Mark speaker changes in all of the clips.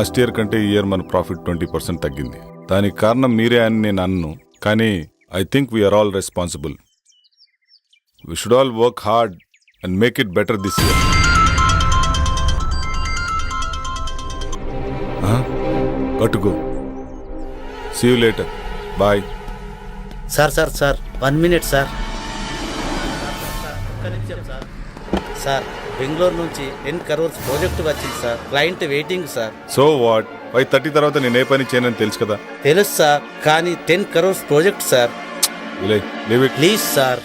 Speaker 1: Last year కంటే ఈ year మన ప్రాఫిట్ 20% తగ్గింది. దానికి కారణం మీరే అని నేను అన్ను, కానీ I think we are all responsible. We should all work hard and make it better this year. Go. See you later. Bye.
Speaker 2: Sir 1 minute sir. Sir Bengaluru నుంచి 10 crores ప్రాజెక్ట్ వచ్చింది సార్. Client waiting sir.
Speaker 1: So what? 5:30 తర్వాత నేను ఏ పని చేయనని తెలుసు కదా.
Speaker 2: తెలుసు సార్, కానీ 10 crores project sir. Please sir.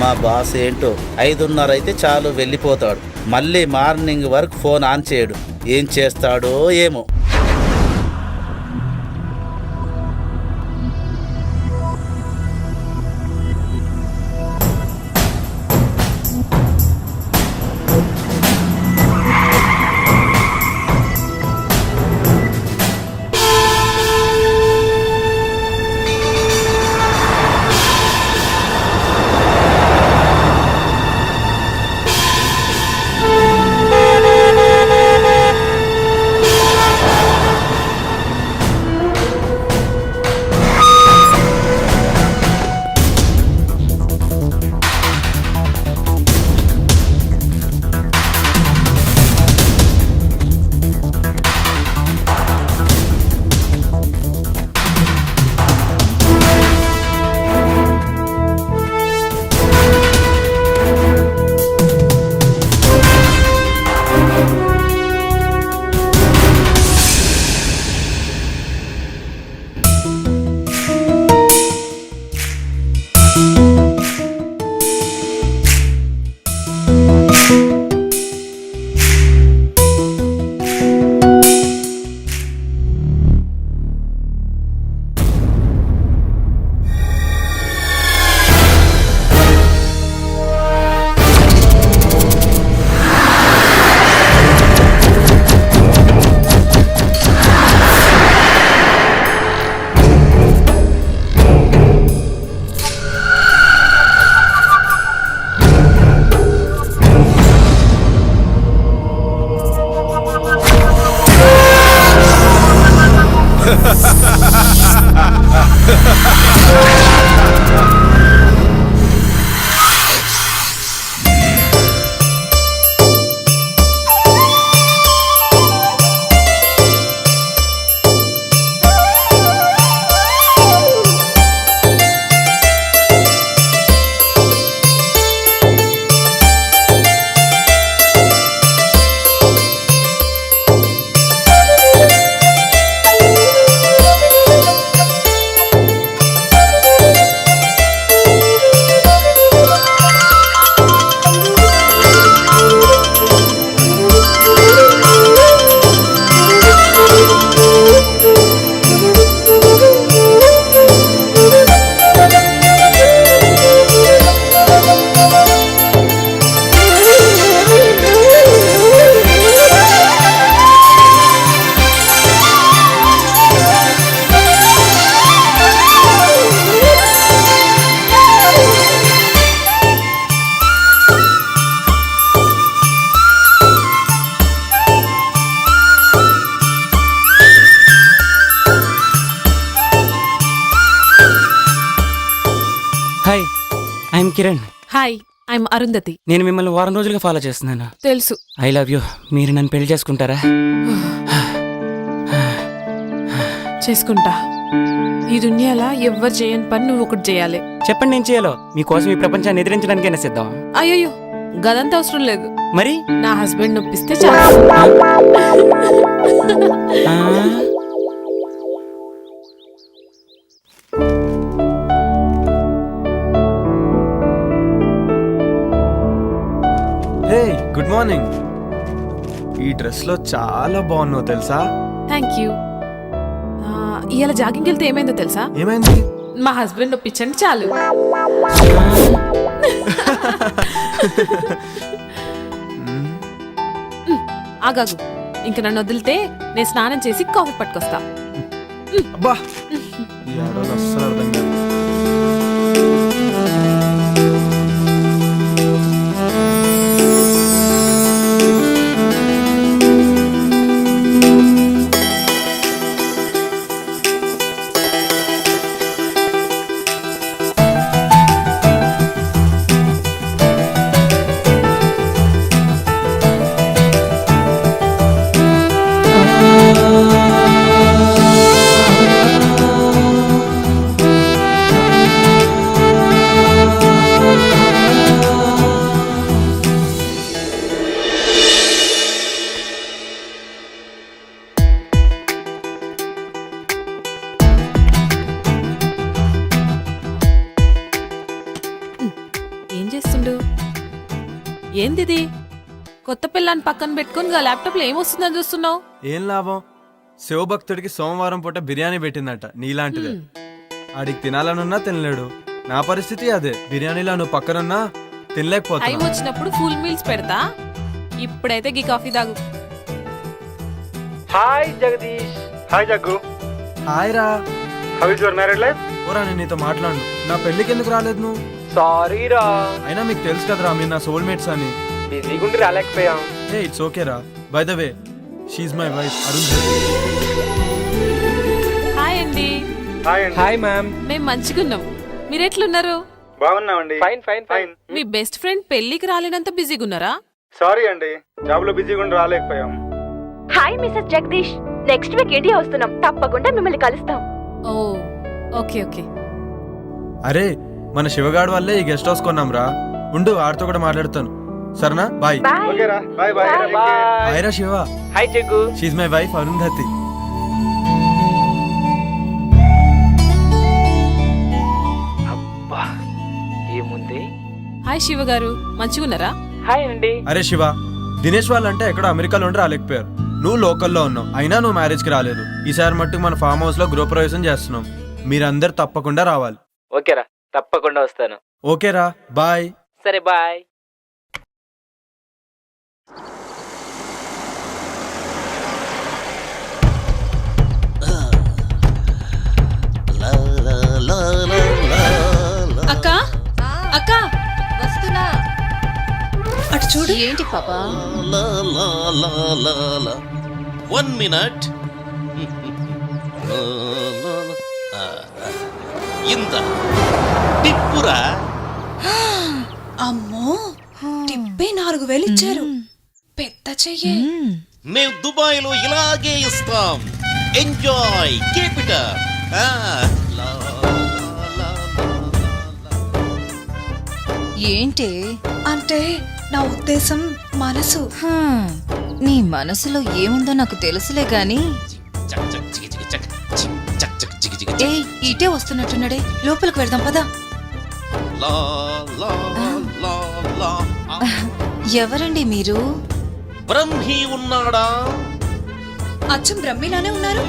Speaker 2: మా బాస్ ఏంటో 5:30 అయితే చాలు వెళ్ళిపోతాడు. మళ్ళీ మార్నింగ్ వరకు ఫోన్ ఆన్ చేయడు. ఏం చేస్తాడో ఏమో.
Speaker 3: Hi, I'm Kiran.
Speaker 4: Hi, I'm Arundhati.
Speaker 3: నేను మిమ్మల్ని వారం రోజులుగా ఫాలో చేస్తున్నాను.
Speaker 4: తెలుసు.
Speaker 3: I love you. మీరు నన్ను పెళ్లి చేసుకుంటారా?
Speaker 4: చేసుకుంటా. ఈ దునియాలో ఎవ్వరు చేయని పని నువ్వు ఒకటి చేయాలి.
Speaker 3: చెప్పండి, నేను చేయాలో. మీకోసం ఈ ప్రపంచాన్ని ఎదిరించడానికైనా సిద్ధం.
Speaker 4: అయ్యో, గదంతా అవసరం లేదు.
Speaker 3: మరి
Speaker 4: నా హస్బెండ్ నొప్పిస్తే చాలు.
Speaker 5: హే, గుడ్ మార్నింగ్. ఈ డ్రెస్ లో చాలా బాగున్నావు తెలుసా?
Speaker 4: Thank you. ఇవాళ జాగింగ్ వెళ్తే ఏమైందో తెలుసా?
Speaker 5: ఏమైంది?
Speaker 4: మా హస్బెండ్ నొప్పించండి చాలు. ఆగాగు, ఇంక నన్ను వదిలితే నేను స్నానం చేసి కాఫీ పట్టుకొస్తా.
Speaker 5: అబ్బా, ఈ ఆడవాళ్ళు అస్సలు అర్థం కాదు.
Speaker 4: ఏందిది కొత్త పిల్లని పక్కన పెట్టుకుని గా ల్యాప్టాప్ లో ఏమొస్తుందని చూస్తున్నావు?
Speaker 5: ఏం లాభం, శివభక్తుడికి సోమవారం పూట బిర్యానీ పెట్టిందట నీలాంటిదే. ఆడికి తినాలనున్నా తినలేడు. నా పరిస్థితి అదే, బిర్యానీలో నువ్వు పక్కనున్నా
Speaker 4: టైం
Speaker 5: తినలేకపోతున్నా.
Speaker 4: వచ్చినప్పుడు ఫుల్ మీల్స్ పెడతా. ఇప్పుడైతే గీ కాఫీ తాగు.
Speaker 6: Hi Jagadish. Hi Jaggu.
Speaker 5: Hi రా.
Speaker 6: How is your married life?
Speaker 5: ఓరా, నేను నీతో మాట్లాడు. నా పెళ్లికి ఎందుకు రాలేదు నువ్వు?
Speaker 6: సారీ రా,
Speaker 5: అయినా మీకు తెలుసు కదరా మీరు నా సోల్మేట్స్ అని.
Speaker 6: బిజీగా ఉండి రాలేకపోయాం.
Speaker 5: ఏ ఇట్స్ ఓకే రా. By the way, she is my wife Arun.
Speaker 4: Hi అండి.
Speaker 6: హాయ్ అండి. Hi ma'am.
Speaker 4: మేము మంచిగున్నాం. మీరెట్లున్నారు?
Speaker 6: బాగున్నామండి. Fine fine fine.
Speaker 4: మీ బెస్ట్ ఫ్రెండ్ పెళ్లికి రాలేనంత బిజీగా ఉన్నారా?
Speaker 6: సారీ అండి, జాబ్ లో బిజీగా ఉండి రాలేకపోయాం.
Speaker 7: Hi Mrs Jagadish, next week India వస్తున్నాం, తప్పకుండా మిమ్మల్ని కలుస్తాం.
Speaker 4: Oh okay okay.
Speaker 5: అరే, మన శివగాడు వల్లే ఈ గెస్ట్ హౌస్ కొన్నాం రా. ఉండు, ఆడితో కూడా మాట్లాడుతాను. సరేనా? బాయ్.
Speaker 7: బాయ్.
Speaker 6: ఓకే రా, బాయ్ బాయ్.
Speaker 5: హాయ్ రా Shiva.
Speaker 6: Hi Jaggu.
Speaker 5: She is my wife Arundhati.
Speaker 6: అబ్బా ఏముంది.
Speaker 4: హాయ్ శివ గారు, మంచిగున్నారా?
Speaker 6: హాయ్ అండి.
Speaker 5: అరే శివ, దినేష్ వాళ్ళంటే ఎక్కడో అమెరికాలో ఉండి రాలేకపోయారు. నువ్వు లోకల్లో ఉన్నావు, అయినా నువ్వు మ్యారేజ్ కి రాలేదు. ఈసారి మట్టుకు మన ఫామ్ హౌస్ లో గృహప్రవేశం చేస్తున్నాం. మీరందరు తప్పకుండా రావాలి.
Speaker 6: ఓకేరా, తప్పకుండా వస్తాను.
Speaker 5: ఓకేరా, బాయ్.
Speaker 6: సరే బాయ్.
Speaker 4: అక్క అక్క,
Speaker 8: వస్తున్నా.
Speaker 4: అటు చూడు.
Speaker 8: ఏంటి పాపా?
Speaker 9: 1 minute. ఇంత టిప్పురా.
Speaker 8: అమ్మో, టిప్పే 4,000 ఇచ్చారు. పెద్ద చెయ్యే.
Speaker 9: మేము దుబాయ్ లో ఇలాగే ఇస్తాం. Enjoy, keep it up.
Speaker 8: ఏంటి అంటే నా ఉద్దేశం మనసు. నీ మనసులో ఏముందో నాకు తెలుసులే గాని. ఏ ఇటే వస్తున్నట్టున్నాడే, లోపలికి వెళ్దాం పదా. ఎవరండి మీరు?
Speaker 9: బ్రహ్మి ఉన్నాడా?
Speaker 8: అచ్చం బ్రహ్మిలానే ఉన్నారు.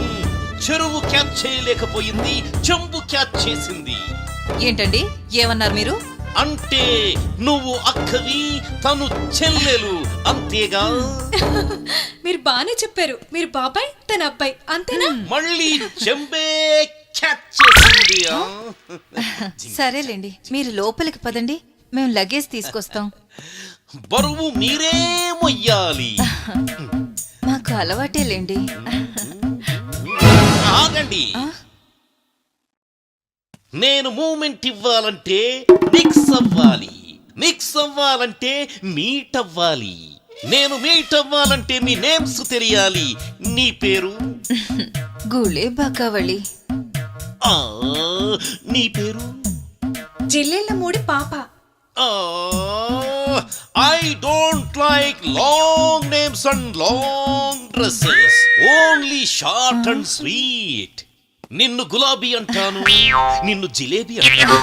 Speaker 9: చెరువు క్యాచ్ చేయలేకపోయింది, చెంబు క్యాచ్ చేసింది.
Speaker 8: ఏంటండి ఏమన్నారు మీరు?
Speaker 9: అంటే నువ్వు అక్కవి, తను చెల్లెలు, అంతేగా?
Speaker 8: మీరు బానే చెప్పారు. మీరు బాబాయ్, తన అబ్బాయి, అంతేనా?
Speaker 9: మళ్ళీ చెంబే క్యాచ్ చేసింది.
Speaker 8: సరేలేండి, మీరు లోపలికి పదండి, మేము లగేజ్ తీసుకొస్తాం.
Speaker 9: బరువు మీరే మొయ్యాలి.
Speaker 8: మాకు అలవాటేలేండి.
Speaker 9: ఆగండి. నేను మూమెంట్ ఇవ్వాలంటే మిక్స్ అవ్వాలి, మిక్స్ అవ్వాలంటే మీట్ అవ్వాలి, నేను మీట్ అవ్వాలంటే మీ నేమ్స్ తెలియాలి. నీ పేరు?
Speaker 8: గుళే బాకావళి.
Speaker 9: నీ పేరు?
Speaker 8: జిల్లెళ్ళ మూడి పాప.
Speaker 9: I don't like long names and long dresses, only short and sweet. నిన్ను గులాబీ అంటాను, నిన్ను జిలేబీ అంటాను.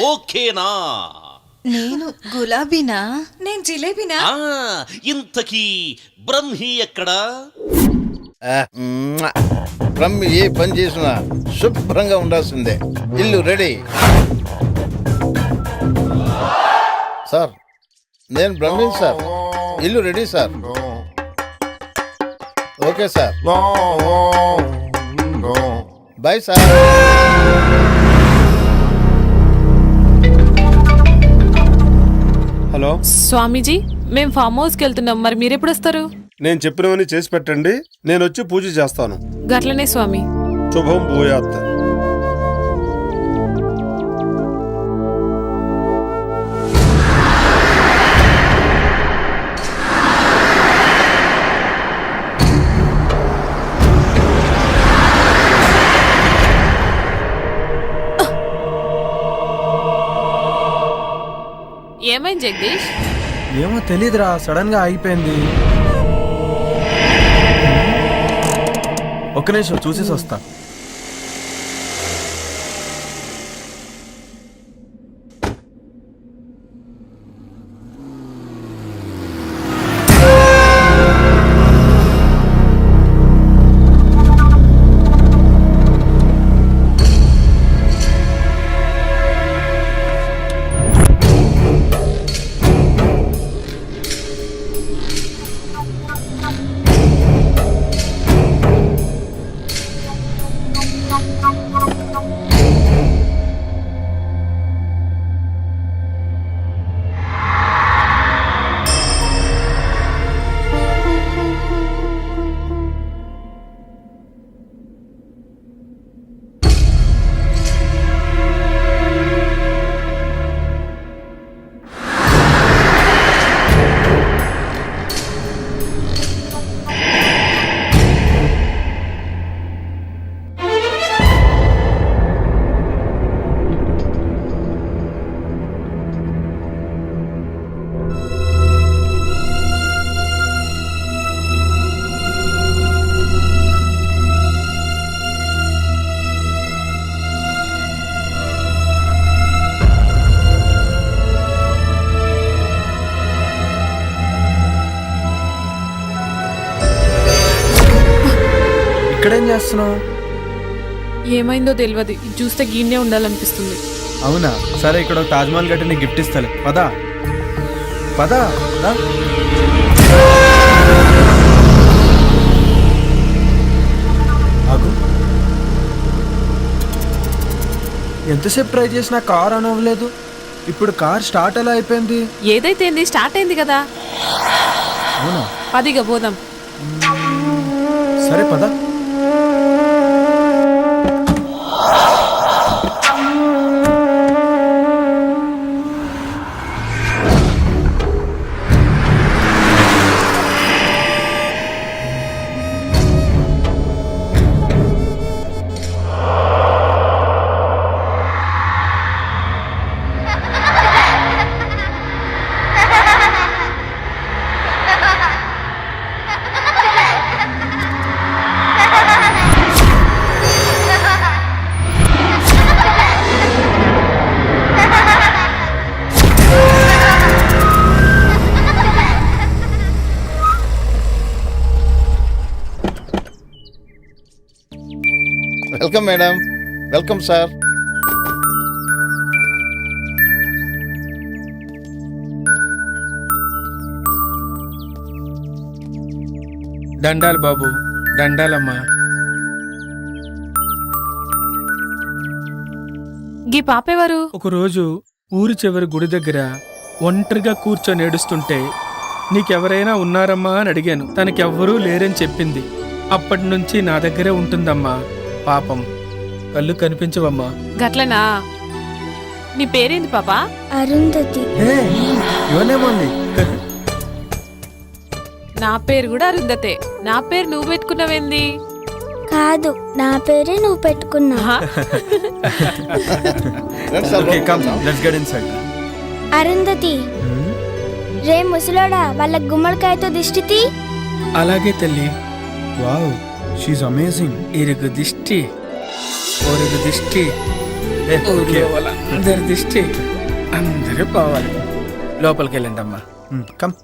Speaker 9: ఓకేనా?
Speaker 8: నేను గులాబీనా? నేను జిలేబీనా?
Speaker 9: ఇంతకీ బ్రహ్మి ఎక్కడా?
Speaker 10: బ్రహ్మి ఏ పని చేసినా శుభ్రంగా ఉండాల్సిందే. ఇల్లు రెడీ. సార్, నేను బ్రహ్మి సార్. ఇల్లు ready sir. Okay sir, bye sir.
Speaker 11: Hello
Speaker 4: Swamiji, మేము ఫామ్ హౌస్కి వెళ్తున్నాం, మరి మీరెప్పుడు వస్తారు?
Speaker 11: నేను చెప్పినవన్నీ చేసి పెట్టండి, నేను వచ్చి పూజ చేస్తాను.
Speaker 4: గట్లనే స్వామి.
Speaker 11: శుభం భూయాత్.
Speaker 4: ఏమైంది జగదీష్?
Speaker 5: ఏమో తెలీదురా, సడన్ గా ఆగిపోయింది. ఒక్క నిమిషం చూసేసి వస్తా. ఏం చేస్తున్నావు?
Speaker 4: ఏమైందో తెలియదు, ఇది చూస్తే గీనే ఉండాలనిపిస్తుంది.
Speaker 5: అవునా, సరే ఇక్కడ ఒక తాజ్మహల్ కట్టి నీకు గిఫ్ట్ ఇస్తాలే. పదా పదా రా. ఆగు. ఎంతసేపు ట్రై చేసినా కార్ ఆన్ అవ్వలేదు. ఇప్పుడు కార్ స్టార్ట్ ఎలా అయిపోయింది?
Speaker 4: ఏదైతే ఏంది, స్టార్ట్ అయింది కదా.
Speaker 5: అవునా,
Speaker 4: పదిగా పోదాం.
Speaker 5: సరే పదా.
Speaker 10: Welcome madam. Welcome sir.
Speaker 12: దండాలు బాబు, దండాలమ్మా.
Speaker 4: గీ పాపేవారు?
Speaker 12: ఒకరోజు ఊరి చివరి గుడి దగ్గర ఒంటరిగా కూర్చొని ఏడుస్తుంటే నీకెవరైనా ఉన్నారమ్మా అని అడిగాను. తనకెవ్వరూ లేరని చెప్పింది. అప్పటి నుంచి నా దగ్గరే ఉంటుందమ్మా. పాపం, కళ్ళు కనిపించవమ్మా.
Speaker 4: గట్లనా? నీ పేరేంది పాపా?
Speaker 7: అరుంధతి.
Speaker 5: ఇవన్నేమోంది.
Speaker 4: నా పేరు కూడా అరుంధతే. నా పేరు నువ్వు పెట్టుకున్నావేంది?
Speaker 7: కాదు, నా పేరే నువ్వు పెట్టుకున్నా.
Speaker 5: Okay, come, let's get inside.
Speaker 7: Arundhati, రే ముసలోడా, వాళ్ళ గుమ్మడికాయతో దిష్టి.
Speaker 12: అలాగే తల్లి.
Speaker 5: Wow, she's amazing.
Speaker 12: ఇరుగు దిష్టి, ఒరుగు దిష్టి,
Speaker 5: Hey, okay.
Speaker 12: అందరి దిష్టి అందరూ పోవాలి. లోపలికి వెళ్ళండి అమ్మా.
Speaker 5: Come.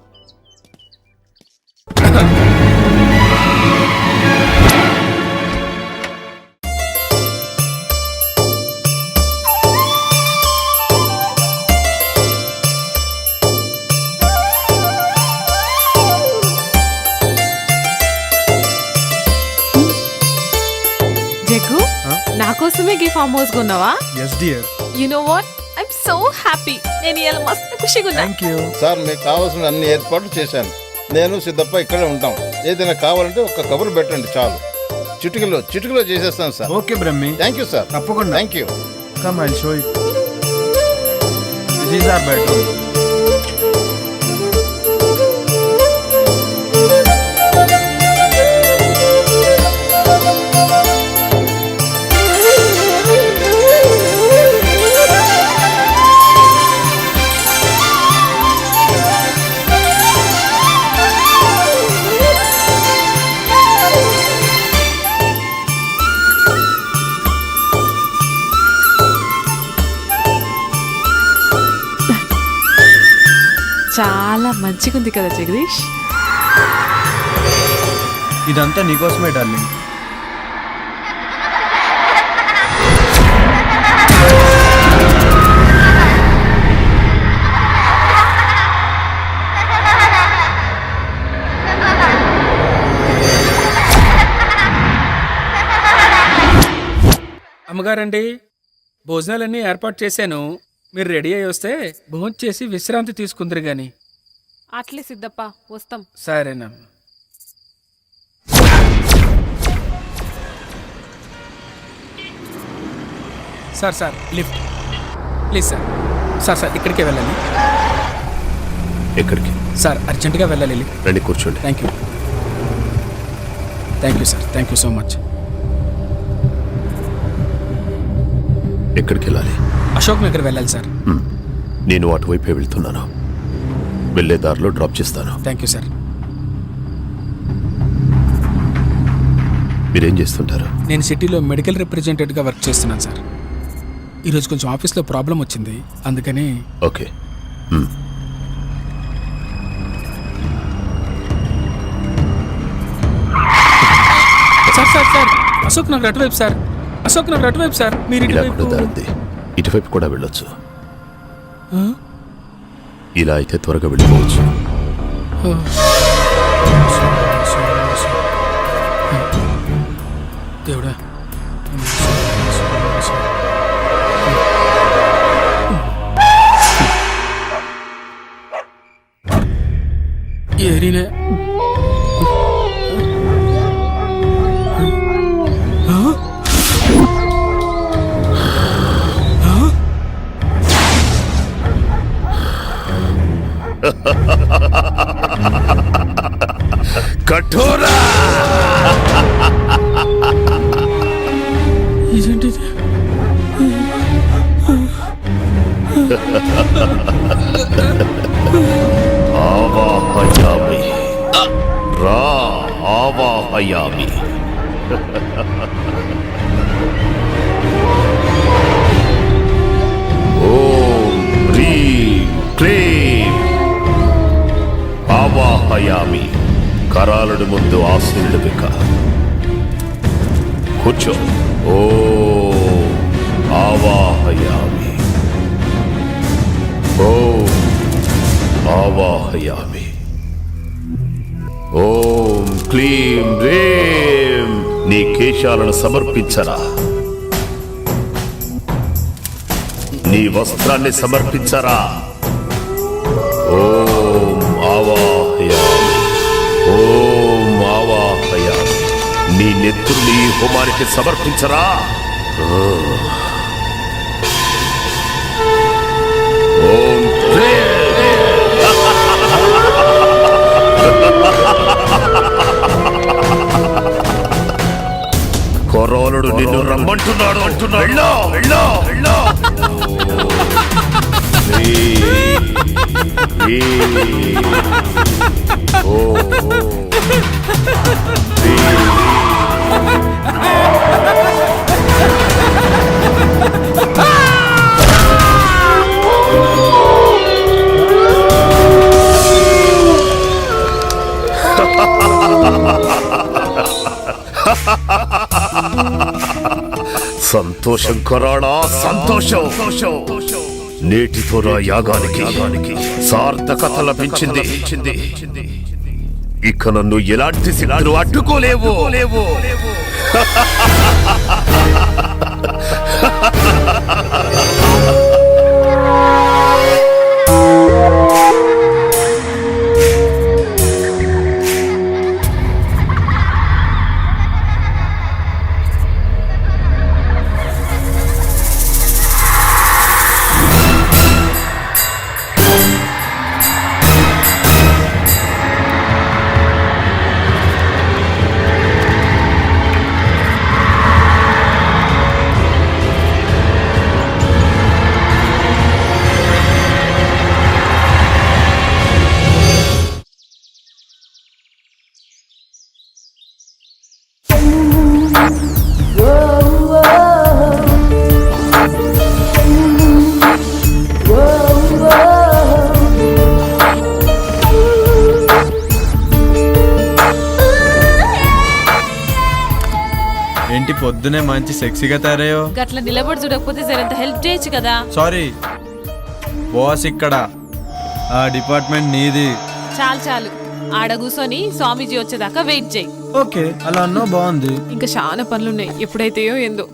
Speaker 4: జగ్గు, నా కోసమే గీ ఫామ్ హౌస్ కొన్నావా?
Speaker 5: Yes dear.
Speaker 4: You know what, I'm so happy. నేను ఇలా మస్తు ఖుషిగా ఉన్నా.
Speaker 5: Thank you.
Speaker 10: సార్, మీకు కావాల్సిన అన్ని ఏర్పాట్లు చేశాను. నేను సిద్ధప్ప ఇక్కడే ఉంటాం. ఏదైనా కావాలంటే ఒక కబురు పెట్టండి చాలు. చిటికలో చేసేస్తాను సార్.
Speaker 5: Okay Brahmi.
Speaker 10: Thank you sir.
Speaker 5: తప్పకుండా.
Speaker 10: Thank you.
Speaker 5: Come, I'll show you. This is our bedroom.
Speaker 4: చాలా మంచిగా ఉంది కదా జగదీష్.
Speaker 5: ఇదంతా నీకోసమే డార్లింగ్.
Speaker 12: అమ్మగారండి, భోజనాలన్నీ ఏర్పాటు చేశాను. మీరు రెడీ అయ్యి వస్తే భోజనం చేసి విశ్రాంతి తీసుకుందరు గాని.
Speaker 4: అట్లే సిద్ధప్ప, వస్తాం.
Speaker 12: సరేనమ్మా. Sir lift please sir. Sir ఇక్కడికే వెళ్ళాలి.
Speaker 9: ఎక్కడికి?
Speaker 12: సార్ అర్జెంటుగా వెళ్ళాలి.
Speaker 9: రండి, కూర్చోండి.
Speaker 12: Thank you sir. Thank you so much.
Speaker 9: ఎక్కడికి వెళ్ళాలి?
Speaker 12: అశోక్ నగర్ వెళ్ళాలి సార్.
Speaker 9: నేను అటువైపే వెళ్తున్నాను. వెళ్ళే దారిలో డ్రాప్ చేస్తాను.
Speaker 12: Thank you sir.
Speaker 9: మీరేం చేస్తుంటారు?
Speaker 12: నేను సిటీలో మెడికల్ రిప్రజెంటేటివ్గా వర్క్ చేస్తున్నాను సార్. ఈరోజు కొంచెం ఆఫీస్లో ప్రాబ్లం వచ్చింది, అందుకని.
Speaker 9: ఓకే.
Speaker 12: సార్ అశోక్ నగర్ అటువైపు సార్, అశోక్ నగర్ అటువైపు సార్. మీరు ఇటువైపు.
Speaker 9: ఇటువైపు కూడా వెళ్ళొచ్చు. ఇలా అయితే త్వరగా వెళ్ళిపోవచ్చు.
Speaker 12: దేవుడా, ఏరినే
Speaker 9: కఠోరా
Speaker 12: ఇదేంటిది?
Speaker 9: ఆవాహయామి రా ఆవాహయామి. ఓం హ్రీం క్లీం ఆవాహయామి. కరాలుడి ముందు ఆశీనుడు బిక కూర్చో. ఓం ఆవాహయామి. ఓం ఆవాహయామి. ఓం క్లీం రేం. నీ కేశాలను సమర్పించరా, నీ వస్త్రాన్ని సమర్పించరా. ఓం ఆవాహయామి. ఓం ఆవాహయామి. నీ నెత్తురుని ఈ హోమానికి సమర్పించరా. ఓం కొరోనుడు నిన్ను రమ్మంటున్నాడు అంటున్నాడు. వెళ్ళో వెళ్ళో వెళ్ళో. సంతోషం కొరాడా, సంతోషం. నేటితో నా యాగానికి సార్థకత లభించింది. ఇక నన్ను ఎలాంటి శిలాలు అడ్డుకోలేవు.
Speaker 5: ఏంటి పొద్దునే మంచి సెక్సీగా తయారయ్యో.
Speaker 4: గట్ల నిలబడి చూడకపోతే సరంత హెల్ప్ చేయొచ్చు కదా.
Speaker 5: సారీ బాస్, ఇక్కడ ఆ డిపార్ట్మెంట్ నీది.
Speaker 4: చాలు చాలు, ఆడ కూర్చొని స్వామీజీ వచ్చేదాకా వెయిట్ చేయి.
Speaker 5: ఓకే, అలా అన్నా బాగుంది.
Speaker 4: ఇంకా చాలా పనులున్నాయి, ఎప్పుడైతేయో ఏందో.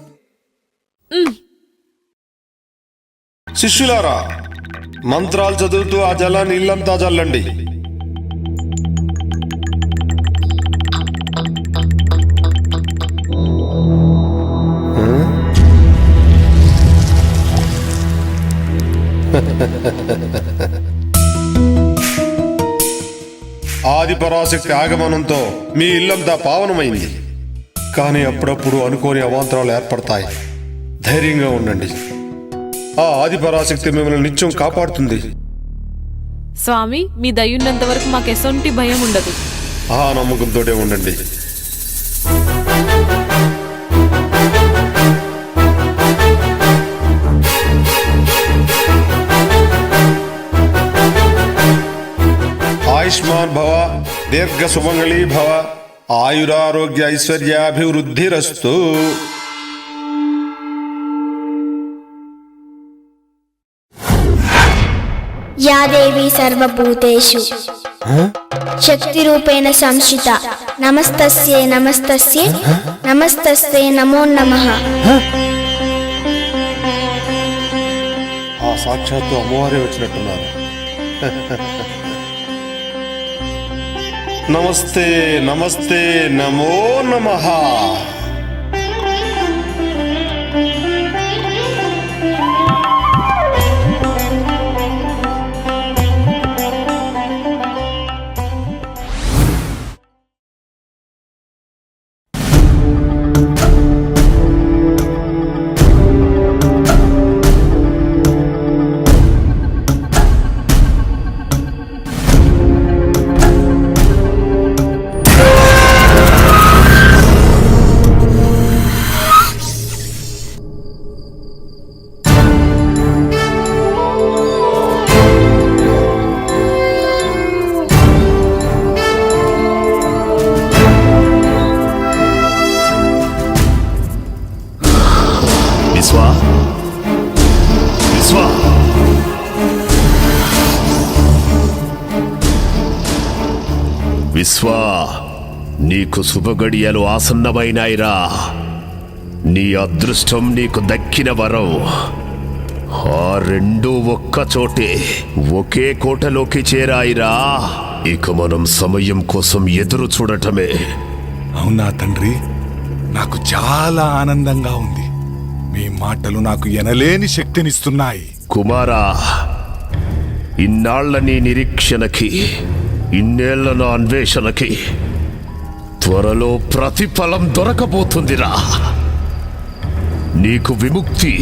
Speaker 11: శిష్యులారా, మంత్రాలు చదువుతూ ఆ జలాన్ని ఇల్లంతా చల్లండి. ఆది పరాశక్తి ఆగమనంతో మీ ఇల్లంతా పావనమైంది. కానీ అప్పుడప్పుడు అనుకోని అవాంతరాలు ఏర్పడతాయి. ధైర్యంగా ఉండండి. ఆ ఆది పరాశక్తి మిమ్మల్ని నిత్యం కాపాడుతుంది.
Speaker 4: స్వామి, మీ దయ్యున్నంత వరకు మాకు ఎసొంటి భయం ఉండదు.
Speaker 11: ఆ నమ్మకంతోనే ఉండండి. ఆయుష్మాన్ భవ, దీర్ఘ సుమంగళీ భవ, ఆయురారోగ్య ఐశ్వర్యాభివృద్ధిరస్తు.
Speaker 7: యా దేవి సర్వభూతేషు శక్తిరూపేణ సంస్థిత నమస్తస్యే నమస్తస్యే నమస్తస్యే నమో నమః.
Speaker 11: ఆ సాక్షాత్తు అమ్మవారే వచ్చినట్టున్నారు. నమస్తే నమస్తే నమో నమః.
Speaker 9: విశ్వా, నీకు శుభగడియలు ఆసన్నమైనాయిరా. నీ అదృష్టం నీకు దక్కిన వరం. ఆ రెండు ఒక్క చోటే ఒకే కోటలోకి చేరాయిరా. ఇక మనం సమయం కోసం ఎదురు చూడటమే.
Speaker 1: అవునా తండ్రి, నాకు చాలా ఆనందంగా ఉంది. మీ మాటలు నాకు ఎనలేని శక్తినిస్తున్నాయి.
Speaker 9: కుమారా, ఇన్నాళ్ల నీ నిరీక్షణకి, ఇన్నేళ్ల నా అన్వేషణకి త్వరలో ప్రతిఫలం దొరకబోతుందిరా. నీకు విముక్తి,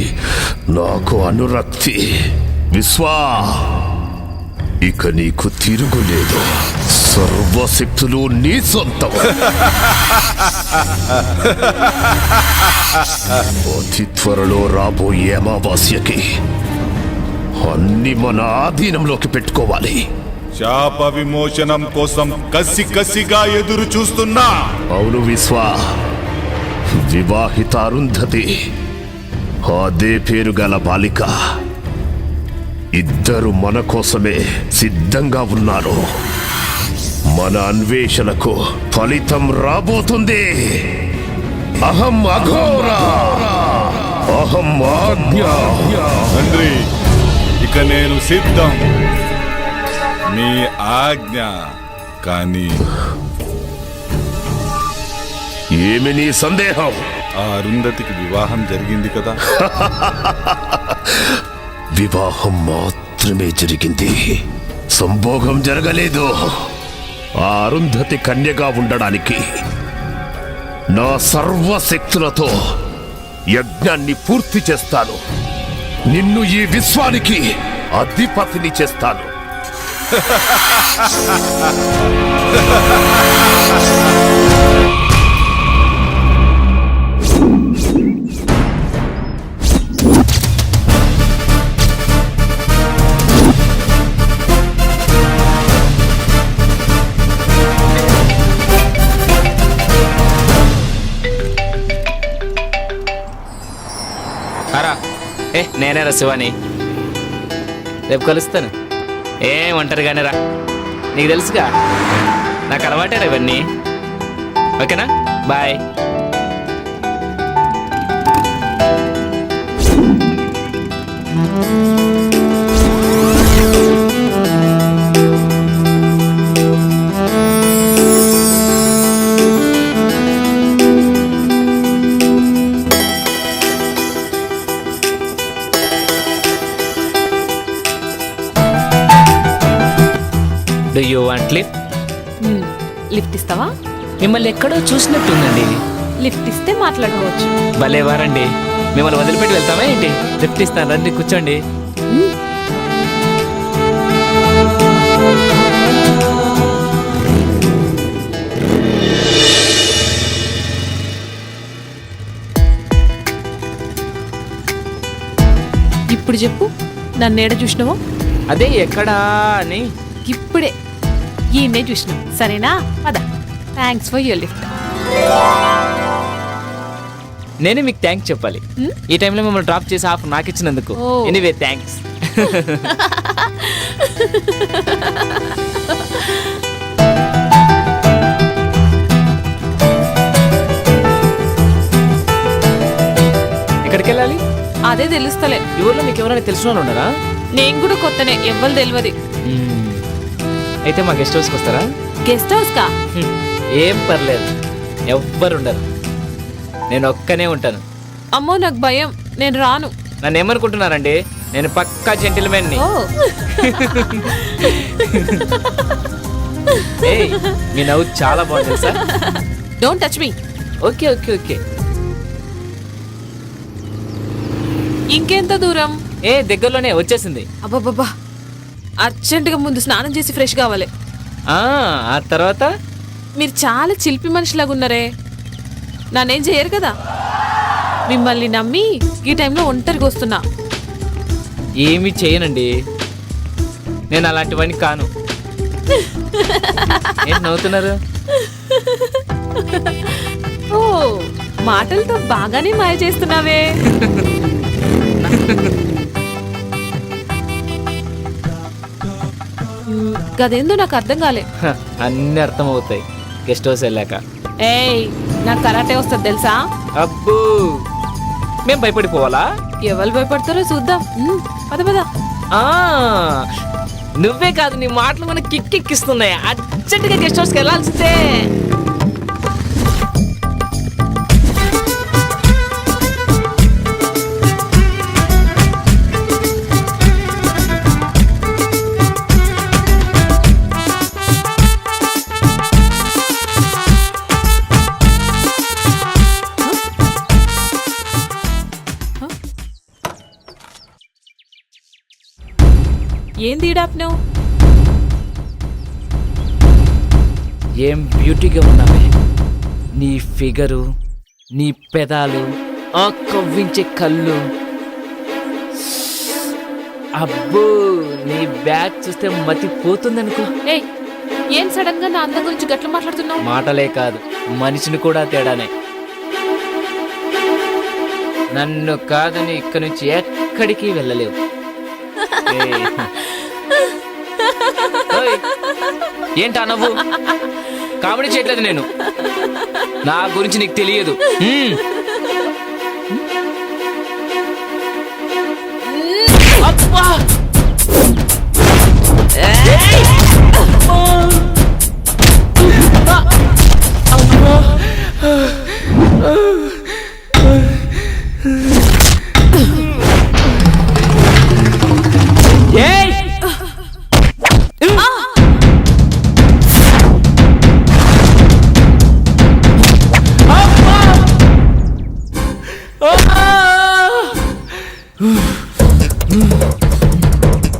Speaker 9: నాకు అనురక్తి. విశ్వా, ఇక నీకు తిరుగులేదు. సర్వశక్తులు నీ సొంతం. అతి త్వరలో రాబోయే అమావాస్యకి అన్ని మన ఆధీనంలోకి పెట్టుకోవాలి.
Speaker 1: శాప విమోచనం కోసం కసిగా ఎదురు చూస్తున్నా.
Speaker 9: అవును విశ్వా, వివాహిత అరుంధతి, అదే పేరు గల బాలిక, ఇద్దరు మన కోసమే సిద్ధంగా ఉన్నారు. మన అన్వేషణకు ఫలితం రాబోతుంది. అహం అఘోర, అహం ఆజ్ఞ.
Speaker 1: తండ్రి, ఇక నేను సిద్ధం. మీ ఆజ్ఞ. కానీ
Speaker 9: ఏమి నీ సందేహం?
Speaker 1: ఆ అరుంధతికి వివాహం జరిగింది కదా?
Speaker 9: వివాహం మాత్రమే జరిగింది, సంభోగం జరగలేదు. ఆ అరుంధతి కన్యగా ఉండడానికి నా సర్వశక్తులతో యజ్ఞాన్ని పూర్తి చేస్తాను. నిన్ను ఈ విశ్వానికి అధిపతిని చేస్తాను.
Speaker 6: నేనేరా శివాని, రేపు కలుస్తాను. ఒంటరిగానే రా, నీకు తెలుసుగా నాకు అలవాటేరా ఇవన్నీ. ఓకేనా, bye. Do you want lift?
Speaker 4: Lift ఇస్తావా?
Speaker 6: మిమ్మల్ని ఎక్కడో చూసినట్టుందండి.
Speaker 4: లిఫ్ట్ ఇస్తే మాట్లాడుకోవచ్చు.
Speaker 6: భలేవారండి, మిమ్మల్ని వదిలిపెట్టి వెళ్తామా ఏంటి? లిఫ్ట్ ఇస్తాను, రండి కూర్చోండి.
Speaker 4: ఇప్పుడు చెప్పు, నన్ను ఏడ చూసినావో?
Speaker 6: అదే ఎక్కడా అని.
Speaker 4: ఇప్పుడే ఈయన్నే చూసినావు. సరేనా, పద. Thanks for your lift.
Speaker 6: నేనే మీకు థ్యాంక్స్ చెప్పాలి. ఈ టైంలో మిమ్మల్ని డ్రాప్ చేసి హాఫ్ నాకు ఇచ్చినందుకు. Anyway thanks. ఎక్కడికి వెళ్ళాలి?
Speaker 4: అదే తెలుస్తలే.
Speaker 6: ఈ ఊర్లో మీకు ఎవరైనా తెలిసిన వాళ్ళు ఉన్నారా?
Speaker 4: నేను కూడా కొత్తనే, ఎవ్వరు తెలియదు.
Speaker 6: అయితే మా గెస్ట్ హౌస్కి వస్తారా?
Speaker 4: గెస్ట్ హౌస్ కా?
Speaker 6: ఏం పర్లేదు, ఎవ్వరు ఉండరు, నేను ఒక్కనే ఉంటాను.
Speaker 4: అమ్మో నాకు భయం, నేను రాను.
Speaker 6: నన్ను ఏమనుకుంటున్నారండి, నేను పక్కా జెంటిల్మెన్ని. ఏయ్, మీ నవ్వు చాలా బాగుంది sir.
Speaker 4: Don't touch me.
Speaker 6: Okay okay okay.
Speaker 4: ఇంకెంత దూరం?
Speaker 6: దగ్గరలోనే వచ్చేసింది.
Speaker 4: అబ్బాబ్బా, అర్జెంటుగా ముందు స్నానం చేసి ఫ్రెష్ కావాలి.
Speaker 6: ఆ తర్వాత?
Speaker 4: మీరు చాలా చిలిపి మనిషిలాగా ఉన్నారే, నన్నేం చేయరు కదా. మిమ్మల్ని నమ్మి ఈ టైంలో ఒంటరిగా వస్తున్నా.
Speaker 6: ఏమీ చేయనండి, నేను అలాంటివన్నీ కాను. ఏంటి నవ్వుతున్నారు?
Speaker 4: ఓ, మాటలతో బాగానే మాయ చేస్తున్నావే. గదేందో నాకు అర్థం కాలే.
Speaker 6: అన్ని అర్థం అవుతాయి గెస్ట్ హౌస్ వెళ్ళాక.
Speaker 4: ఏయ్, నాకు కరాటే వస్తుంది తెలుసా?
Speaker 6: అబ్బో, మేం భయపడిపోవాలా?
Speaker 4: ఎవరు భయపడతారో చూద్దాం. పద పద.
Speaker 6: నువ్వే కాదు, నీ మాటలు మనకి కిక్కెక్కిస్తున్నాయి. అర్జెంటుగా గెస్ట్ హౌస్కి వెళ్ళాల్సిందే.
Speaker 4: ఏం తీడాప్నావు?
Speaker 6: ఏం బ్యూటీగా ఉన్నావే, నీ ఫిగరు, నీ పెదాలు, ఆ కవ్వించే కళ్ళు. అబ్బో, నీ బ్యాగ్ చూస్తే మతి పోతుందనుకో.
Speaker 4: ఏయ్, ఏం సడన్ గా నా అందం గురించి గట్ల మాట్లాడుతున్నావు?
Speaker 6: మాటలే కాదు, మనిషిని కూడా తేడానే. నన్ను కాదని ఇక్కడి నుంచి ఎక్కడికి వెళ్ళలేవు. ఏంటా నవ్వు? కామెడీ చేయట్లేదు నేను, నా గురించి నీకు తెలియదు. అబ్బా!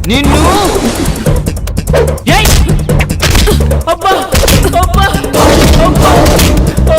Speaker 6: నిన్ను అబ్బా అబ్బా అబ్బా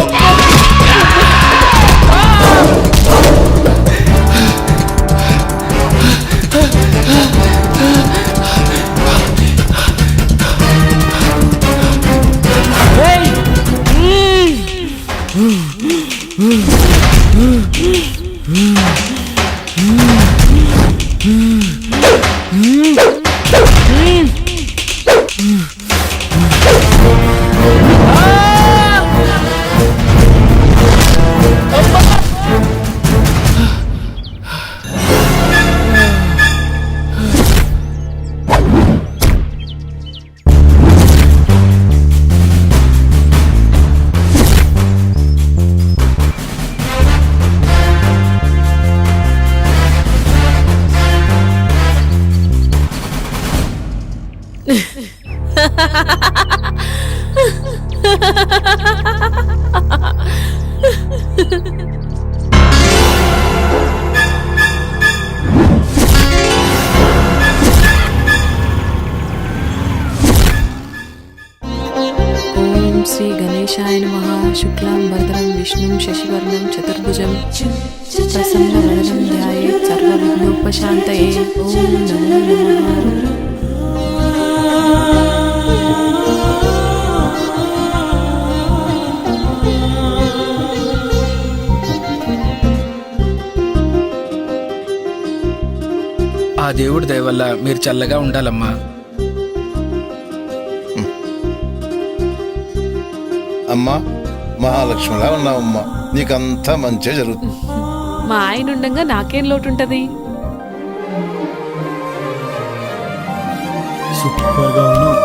Speaker 4: శ్రీ గణేశాయ నమః. శుక్లాం వరదరం విష్ణుం శశివర్ణం చతుర్భుజం ప్రసన్నవదనం ధ్యాయేత్ సర్వవిఘ్నోపశాంతయే. ఓం నమో నమః.
Speaker 12: ఆ దేవుడి దయ వల్ల మీరు చల్లగా ఉండాలమ్మా.
Speaker 10: అమ్మా మహాలక్ష్మిలా ఉన్నావమ్మా, నీకంతా మంచిగా జరుగుతుంది.
Speaker 4: మా ఆయన ఉండగా నాకేం లోటు ఉంటది?
Speaker 5: సూపర్గా ఉన్నావు.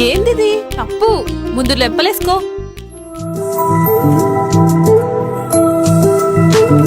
Speaker 4: ఏందిది తప్పు? ముందు లెంపలేసుకో.